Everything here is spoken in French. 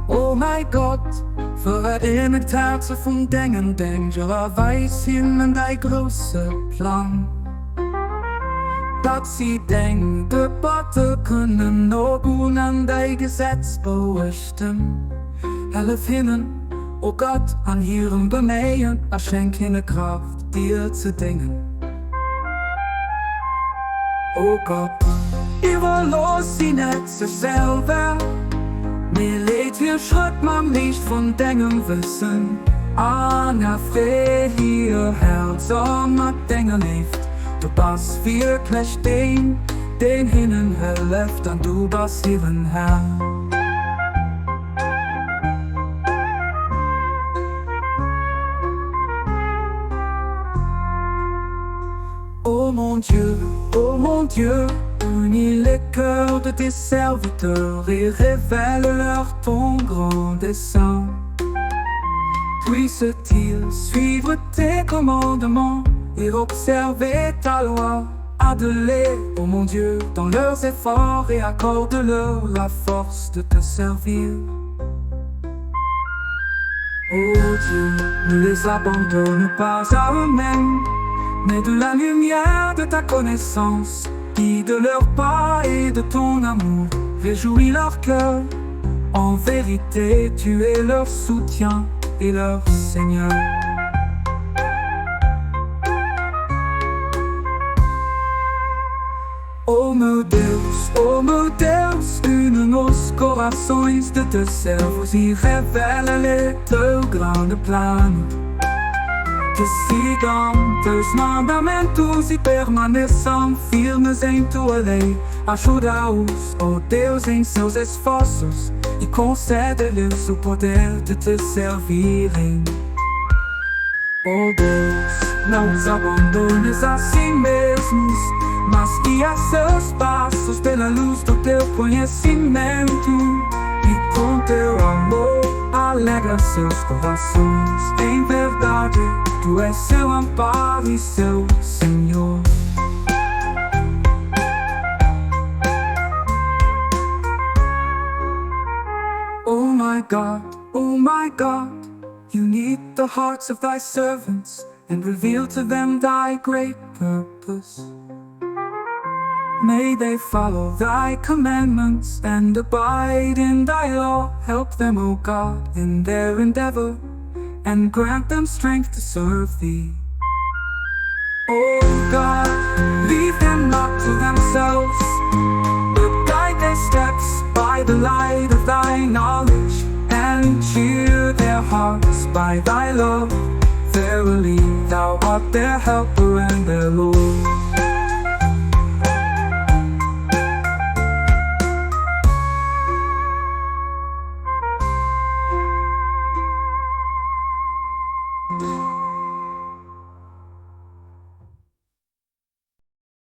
oh my Gott, verännert Herzen von Dengen Dénger, weis, hinnen, Däi Gesetz, Plang. Datt sie Denge Geboter kënnen, nogoen, Däi Gesetz, beuechten. Hëllef hinnen, o Gott, an hirem Beméien, schenk hinne Kraft, dir zu dingen. O Gott, los sie net selber. Mir lädt wir Schritt man nicht von Dengem Wëssen. An hier Herzen Deiner Liebe. Du bist wirklich den hinnen Hëllef, dann du bist ihren Herr. Oh mon Dieu, unis les cœurs de tes serviteurs et révèle-leur ton grand dessein. Puisse-t-il suivre tes commandements et observer ta loi. Aide-les, oh mon Dieu, dans leurs efforts et accorde-leur la force de te servir. Oh Dieu, ne les abandonne pas à eux-mêmes, mais de la lumière de ta connaissance, guide leurs pas et de ton amour, réjouis leur cœur. En vérité, tu es leur soutien et leur Seigneur. Oh meu Deus, une nos corações de teus servos e revela-lhe teu grande plano. Que sigam teus mandamentos e permaneçam firmes em tua lei. Ajuda-os, oh Deus, em seus esforços e concede-lhes o poder de te servirem. Oh Deus, não os abandones a si mesmos, mas guia seus passos pela luz do teu conhecimento. E com teu amor alegra seus corações. Em verdade, tu és seu amparo e seu Senhor. Oh my God, you need the hearts of thy servants and reveal to them thy great purpose. May they follow thy commandments and abide in thy law. Help them, O God, in their endeavor, and grant them strength to serve thee. O God, leave them not to themselves, but guide their steps by the light of thy knowledge, and cheer their hearts by thy love. Verily, thou art their helper and their Lord.